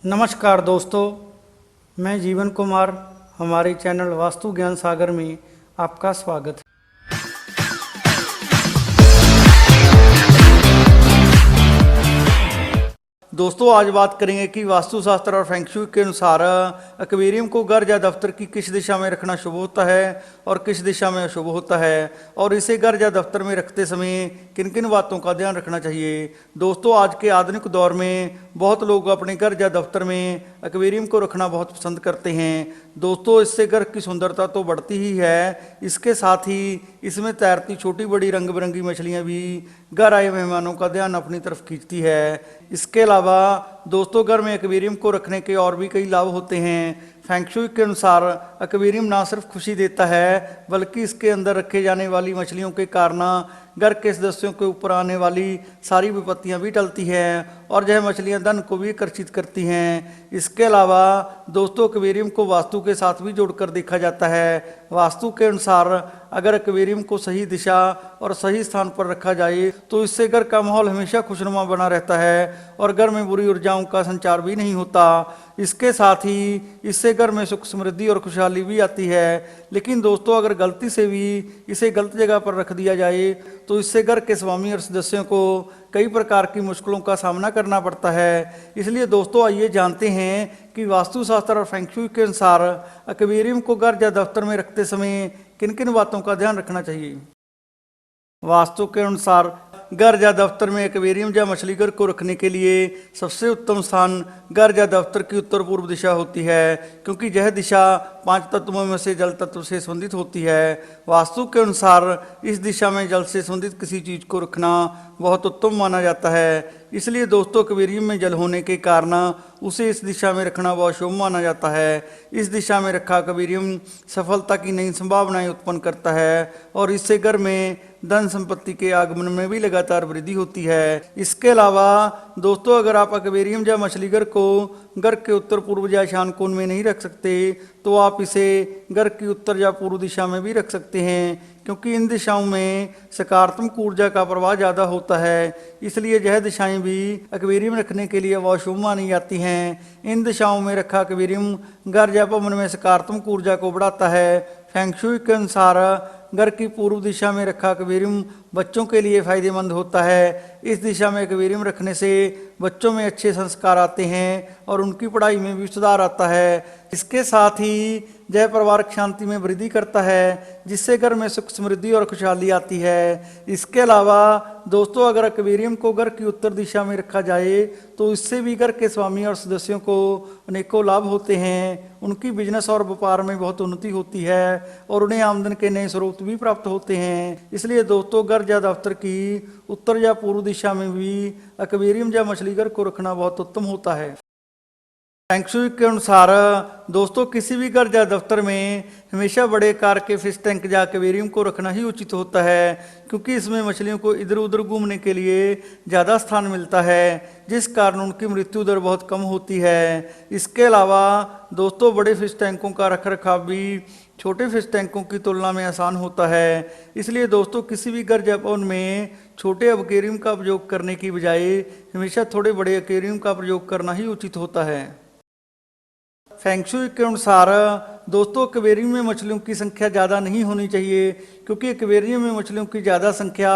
नमस्कार दोस्तों, मैं जीवन कुमार। हमारे चैनल वास्तु ज्ञान सागर में आपका स्वागत है। दोस्तों, आज बात करेंगे कि वास्तुशास्त्र और फेंग शुई के अनुसार एक्वेरियम को घर या दफ्तर की किस दिशा में रखना शुभ होता है और किस दिशा में अशुभ होता है, और इसे घर या दफ्तर में रखते समय किन किन बातों का ध्यान रखना चाहिए। दोस्तों, आज के आधुनिक दौर में बहुत लोग अपने घर या दफ्तर में एक्वेरियम को रखना बहुत पसंद करते हैं। दोस्तों, इससे घर की सुंदरता तो बढ़ती ही है, इसके साथ ही इसमें तैरती छोटी बड़ी रंग बिरंगी मछलियाँ भी घर आए मेहमानों का ध्यान अपनी तरफ खींचती है। इसके अलावा दोस्तों, घर में एक्वेरियम को रखने के और भी कई लाभ होते हैं। फेंग शुई के अनुसार एक्वेरियम ना सिर्फ खुशी देता है, बल्कि इसके अंदर रखे जाने वाली मछलियों के कारण घर के सदस्यों के ऊपर आने वाली सारी विपत्तियां भी टलती हैं और यह मछलियां धन को भी आकर्षित करती हैं। इसके अलावा दोस्तों, एक्वेरियम को वास्तु के साथ भी जोड़कर देखा जाता है। वास्तु के अनुसार अगर एक्वेरियम को सही दिशा और सही स्थान पर रखा जाए तो इससे घर का माहौल हमेशा खुशनुमा बना रहता है और घर में बुरी ऊर्जाओं का संचार भी नहीं होता। इसके साथ ही इससे घर में सुख समृद्धि और खुशहाली भी आती है। लेकिन दोस्तों, अगर गलती से भी इसे गलत जगह पर रख दिया जाए तो इससे घर के स्वामी और सदस्यों को कई प्रकार की मुश्किलों का सामना करना पड़ता है। इसलिए दोस्तों, आइए जानते हैं कि वास्तुशास्त्र और फेंग शुई के अनुसार एक्वेरियम को घर या दफ्तर में रखते समय किन किन बातों का ध्यान रखना चाहिए। वास्तु के अनुसार घर या दफ्तर में एक्वेरियम या मछली घर को रखने के लिए सबसे उत्तम स्थान घर या दफ्तर की उत्तर पूर्व दिशा होती है, क्योंकि यह दिशा 5 तत्वों में से जल तत्व से संबंधित होती है। वास्तु के अनुसार इस दिशा में जल से संबंधित किसी चीज को रखना बहुत उत्तम माना जाता है। इसलिए दोस्तों, एक्वेरियम में जल होने के कारण उसे इस दिशा में रखना बहुत शुभ माना जाता है। इस दिशा में रखा एक्वेरियम सफलता की नई संभावनाएं उत्पन्न करता है और इससे घर में धन संपत्ति के आगमन में भी लगातार वृद्धि होती है। इसके अलावा दोस्तों, अगर आप एक्वेरियम या मछली घर को घर के उत्तर पूर्व या ईशान कोण में नहीं रख सकते तो आप इसे घर की उत्तर या पूर्व दिशा में भी रख सकते हैं, क्योंकि इन दिशाओं में सकारात्मक ऊर्जा का प्रवाह ज़्यादा होता है। इसलिए यह दिशाएं भी एक्वेरियम रखने के लिए बहुत शुभ मानी जाती हैं। इन दिशाओं में रखा एक्वेरियम घर या भवन में सकारात्मक ऊर्जा को बढ़ाता है। फेंग शुई के अनुसार घर की पूर्व दिशा में रखा एक्वेरियम बच्चों के लिए फायदेमंद होता है। इस दिशा में एक्वेरियम रखने से बच्चों में अच्छे संस्कार आते हैं और उनकी पढ़ाई में भी सुधार आता है। इसके साथ ही यह पारिवारिक शांति में वृद्धि करता है, जिससे घर में सुख समृद्धि और खुशहाली आती है। इसके अलावा दोस्तों, अगर एक्वेरियम को घर की उत्तर दिशा में रखा जाए तो इससे भी घर के स्वामी और सदस्यों को अनेकों लाभ होते हैं। उनकी बिजनेस और व्यापार में बहुत उन्नति होती है और उन्हें आमदन के नए स्रोत भी प्राप्त होते हैं। इसलिए दोस्तों, घर या दफ्तर की उत्तर या पूर्व दिशा में भी एक्वेरियम या मछली घर को रखना बहुत उत्तम होता है। फेंग शुई के अनुसार दोस्तों, किसी भी घर या दफ्तर में हमेशा बड़े आकार के फिश टैंक या एक्वेरियम को रखना ही उचित होता है, क्योंकि इसमें मछलियों को इधर उधर घूमने के लिए ज़्यादा स्थान मिलता है, जिस कारण उनकी मृत्यु दर बहुत कम होती है। इसके अलावा दोस्तों, बड़े फिश टैंकों का रख रखाव भी छोटे फिश टैंकों की तुलना में आसान होता है। इसलिए दोस्तों, किसी भी घर या भवन में छोटे एक्वेरियम का प्रयोग करने की बजाय हमेशा थोड़े बड़े एक्वेरियम का प्रयोग करना ही उचित होता है। फेंग शुई के अनुसार दोस्तों, एक्वेरियम में मछलियों की संख्या ज़्यादा नहीं होनी चाहिए, क्योंकि एक्वेरियम में मछलियों की ज़्यादा संख्या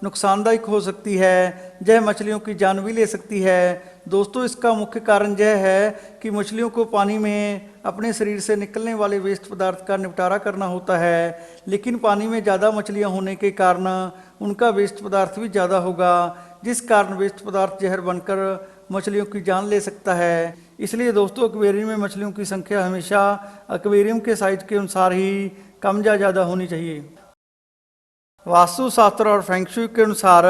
नुकसानदायक हो सकती है। यह मछलियों की जान भी ले सकती है। दोस्तों, इसका मुख्य कारण यह है कि मछलियों को पानी में अपने शरीर से निकलने वाले वेस्ट पदार्थ का निपटारा करना होता है, लेकिन पानी में ज़्यादा मछलियाँ होने के कारण उनका वेस्ट पदार्थ भी ज़्यादा होगा, जिस कारण वेस्ट पदार्थ जहर बनकर मछलियों की जान ले सकता है। इसलिए दोस्तों, एक्वेरियम में मछलियों की संख्या हमेशा एक्वेरियम के साइज के अनुसार ही कम या ज़्यादा होनी चाहिए। वास्तुशास्त्र और फेंग शुई के अनुसार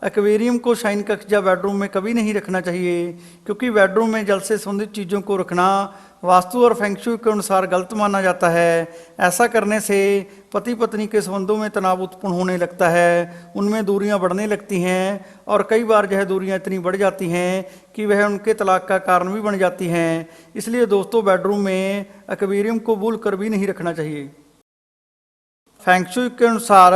एक्वेरियम को शयन कक्ष या बेडरूम में कभी नहीं रखना चाहिए, क्योंकि बेडरूम में जल से संबंधित चीज़ों को रखना वास्तु और फेंग शुई के अनुसार गलत माना जाता है। ऐसा करने से पति पत्नी के संबंधों में तनाव उत्पन्न होने लगता है, उनमें दूरियां बढ़ने लगती हैं और कई बार यह दूरियां इतनी बढ़ जाती हैं कि वह उनके तलाक का कारण भी बन जाती हैं। इसलिए दोस्तों, बेडरूम में एक्वेरियम को भूल कर भी नहीं रखना चाहिए। फेंगशुई के अनुसार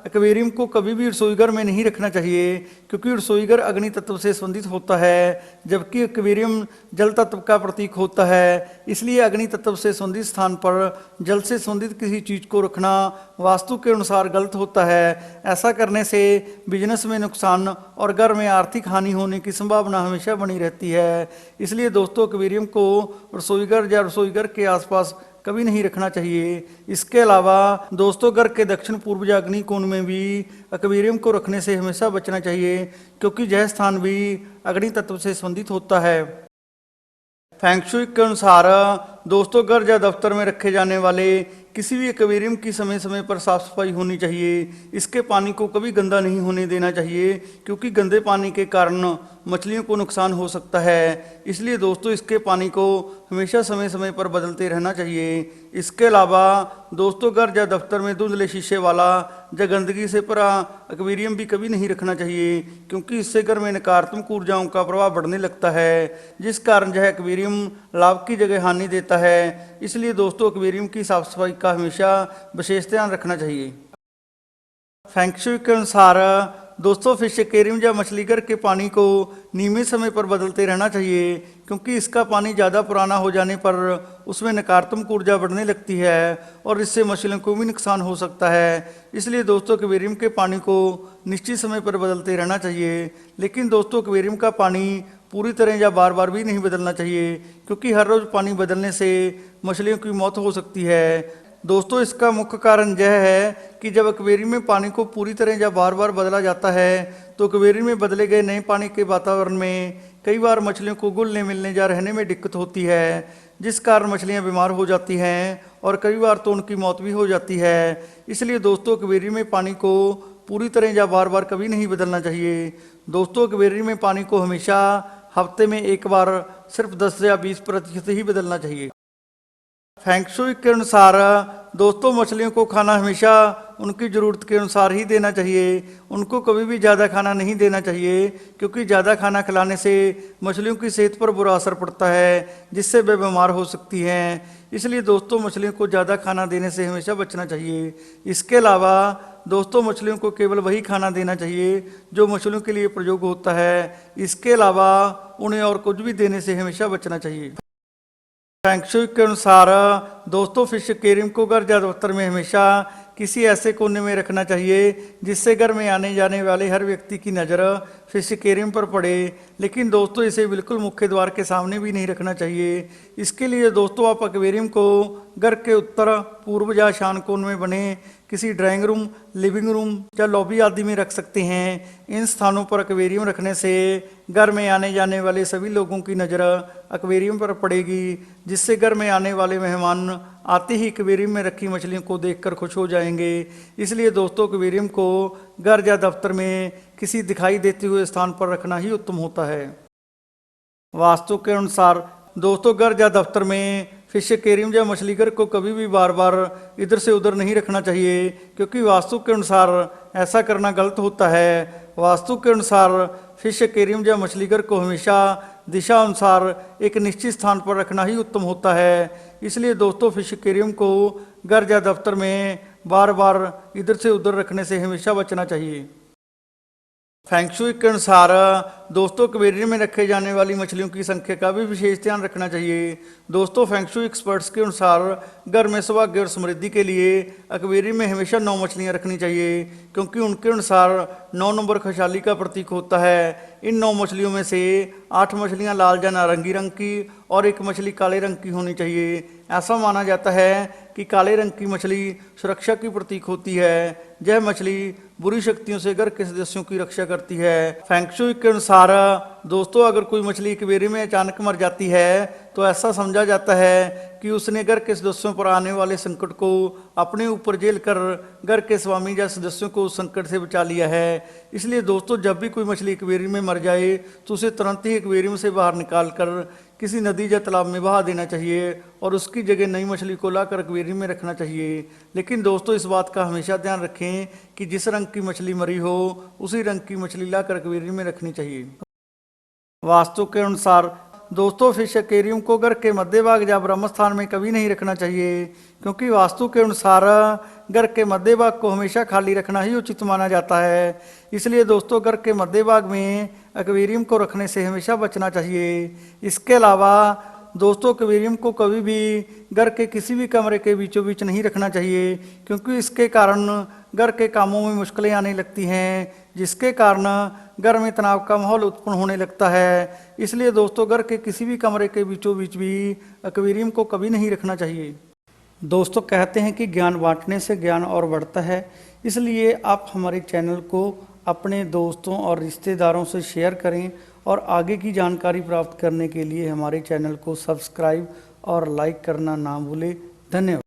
एक्वेरियम को कभी भी रसोई घर में नहीं रखना चाहिए, क्योंकि रसोई घर अग्नि तत्व से संबंधित होता है, जबकि एक्वेरियम जल तत्व का प्रतीक होता है। इसलिए अग्नि तत्व से संबंधित स्थान पर जल से संबंधित किसी चीज को रखना वास्तु के अनुसार गलत होता है। ऐसा करने से बिजनेस में नुकसान और घर में आर्थिक हानि होने की संभावना हमेशा बनी रहती है। इसलिए दोस्तों, एक्वेरियम को रसोई घर या रसोई घर के आसपास कभी नहीं रखना चाहिए। इसके अलावा दोस्तों, घर के दक्षिण पूर्व या अग्नि कोण में भी एक्वेरियम को रखने से हमेशा बचना चाहिए, क्योंकि यह स्थान भी अग्नि तत्व से संबंधित होता है। फेंगशुई के अनुसार दोस्तों, घर या दफ्तर में रखे जाने वाले किसी भी एक्वेरियम की समय समय पर साफ सफाई होनी चाहिए। इसके पानी को कभी गंदा नहीं होने देना चाहिए, क्योंकि गंदे पानी के कारण मछलियों को नुकसान हो सकता है। इसलिए दोस्तों, इसके पानी को हमेशा समय समय पर बदलते रहना चाहिए। इसके अलावा दोस्तों, घर या दफ्तर में धुंधले शीशे वाला या गंदगी से भरा एक्वेरियम भी कभी नहीं रखना चाहिए, क्योंकि इससे घर में नकारात्मक ऊर्जाओं का प्रभाव बढ़ने लगता है, जिस कारण यह एक्वेरियम लाभ की जगह हानि देता है। इसलिए दोस्तों, एक्वेरियम की साफ सफाई का हमेशा विशेष ध्यान रखना चाहिए। फेंगशुई के अनुसार दोस्तों, फिश एक्वेरियम या मछली घर के पानी को नियमित समय पर बदलते रहना चाहिए, क्योंकि इसका पानी ज़्यादा पुराना हो जाने पर उसमें नकारात्मक ऊर्जा बढ़ने लगती है और इससे मछलियों को भी नुकसान हो सकता है। इसलिए दोस्तों, एक्वेरियम के पानी को निश्चित समय पर बदलते रहना चाहिए। लेकिन दोस्तों, एक्वेरियम का पानी पूरी तरह या बार बार भी नहीं बदलना चाहिए, क्योंकि हर रोज़ पानी बदलने से मछलियों की मौत हो सकती है। दोस्तों, इसका मुख्य कारण यह है कि जब एक्वेरियम में पानी को पूरी तरह या बार बार बदला जाता है, तो एक्वेरियम में बदले गए नए पानी के वातावरण में कई बार मछलियों को घुलने मिलने या रहने में दिक्कत होती है, जिस कारण मछलियां बीमार हो जाती हैं और कई बार तो उनकी मौत भी हो जाती है। इसलिए दोस्तों, एक्वेरियम में पानी को पूरी तरह या बार बार कभी नहीं बदलना चाहिए। दोस्तों, एक्वेरियम में पानी को हमेशा हफ्ते में एक बार सिर्फ 10 या 20% ही बदलना चाहिए। फेंगशुई के अनुसार दोस्तों, मछलियों को खाना हमेशा उनकी ज़रूरत के अनुसार ही देना चाहिए। उनको कभी भी ज़्यादा खाना नहीं देना चाहिए, क्योंकि ज़्यादा खाना खिलाने से मछलियों की सेहत पर बुरा असर पड़ता है, जिससे वे बीमार हो सकती हैं। इसलिए दोस्तों, मछलियों को ज़्यादा खाना देने से हमेशा बचना चाहिए। इसके अलावा दोस्तों, मछलियों को केवल वही खाना देना चाहिए जो मछलियों के लिए प्रयोग होता है। इसके अलावा उन्हें और कुछ भी देने से हमेशा बचना चाहिए। फेंगशुई के अनुसार दोस्तों, फिश एक्वेरियम को घर या दफ्तर में हमेशा किसी ऐसे कोने में रखना चाहिए जिससे घर में आने जाने वाले हर व्यक्ति की नज़र फिश एक्वेरियम पर पड़े। लेकिन दोस्तों, इसे बिल्कुल मुख्य द्वार के सामने भी नहीं रखना चाहिए। इसके लिए दोस्तों, आप एक्वेरियम को घर के उत्तर पूर्व या ईशान कोण में बने किसी ड्राइंग रूम, लिविंग रूम या लॉबी आदि में रख सकते हैं। इन स्थानों पर एक्वेरियम रखने से घर में आने जाने वाले सभी लोगों की नज़र एक्वेरियम पर पड़ेगी, जिससे घर में आने वाले मेहमान आते ही एक्वेरियम में रखी मछलियों को देखकर खुश हो जाएंगे। इसलिए दोस्तों, एक्वेरियम को घर या दफ्तर में किसी दिखाई देते हुए स्थान पर रखना ही उत्तम होता है। वास्तु के अनुसार दोस्तों, घर या दफ्तर में फिश एक्वेरियम या मछली घर को कभी भी बार बार इधर से उधर नहीं रखना चाहिए, क्योंकि वास्तु के अनुसार ऐसा करना गलत होता है। वास्तु के अनुसार फिश एक्वेरियम या मछली घर को हमेशा दिशा अनुसार एक निश्चित स्थान पर रखना ही उत्तम होता है। इसलिए दोस्तों, फिश एक्वेरियम को घर या दफ्तर में बार बार इधर से उधर रखने से हमेशा बचना चाहिए। फेंगशुई के अनुसार दोस्तों, एक्वेरियम में रखे जाने वाली मछलियों की संख्या का भी विशेष ध्यान रखना चाहिए। दोस्तों, फेंगशुई एक्सपर्ट्स के अनुसार घर में सौभाग्य और समृद्धि के लिए एक्वेरियम में हमेशा 9 मछलियां रखनी चाहिए, क्योंकि उनके अनुसार 9 नंबर खुशहाली का प्रतीक होता है। इन 9 मछलियों में से 8 मछलियां लाल या नारंगी रंग की और 1 मछली काले रंग की होनी चाहिए। ऐसा माना जाता है कि काले रंग की मछली सुरक्षा की प्रतीक होती है। यह मछली बुरी शक्तियों से घर के सदस्यों की रक्षा करती है। फेंगशुई के अनुसार दोस्तों, अगर कोई मछली एक्वेरियम में अचानक मर जाती है तो ऐसा समझा जाता है कि उसने घर के सदस्यों पर आने वाले संकट को अपने ऊपर झेल कर घर के स्वामी या सदस्यों को उस संकट से बचा लिया है। इसलिए दोस्तों, जब भी कोई मछली एक्वेरियम में मर जाए तो उसे तुरंत ही एक्वेरियम से बाहर निकाल कर किसी नदी या तालाब में बहा देना चाहिए और उसकी जगह नई मछली को लाकर एक्वेरियम में रखना चाहिए। लेकिन दोस्तों, इस बात का हमेशा ध्यान रखें कि जिस रंग की मछली मरी हो उसी रंग की मछली लाकर एक्वेरियम में रखनी चाहिए। वास्तु के अनुसार दोस्तों फिश एक्वेरियम को घर के मध्य भाग या ब्रह्म स्थान में कभी नहीं रखना चाहिए, क्योंकि वास्तु के अनुसार घर के मध्य भाग को हमेशा खाली रखना ही उचित माना जाता है। इसलिए दोस्तों घर के मध्य भाग में एक्वेरियम को रखने से हमेशा बचना चाहिए। इसके अलावा दोस्तों एक्वेरियम को कभी भी घर के किसी भी कमरे के बीचों बीच नहीं रखना चाहिए, क्योंकि इसके कारण घर के कामों में मुश्किलें आने लगती हैं, जिसके कारण घर में तनाव का माहौल उत्पन्न होने लगता है। इसलिए दोस्तों घर के किसी भी कमरे के बीचों बीच भी एक्वेरियम को कभी नहीं रखना चाहिए। दोस्तों कहते हैं कि ज्ञान बांटने से ज्ञान और बढ़ता है, इसलिए आप हमारे चैनल को अपने दोस्तों और रिश्तेदारों से शेयर करें और आगे की जानकारी प्राप्त करने के लिए हमारे चैनल को सब्सक्राइब और लाइक करना ना भूलें। धन्यवाद।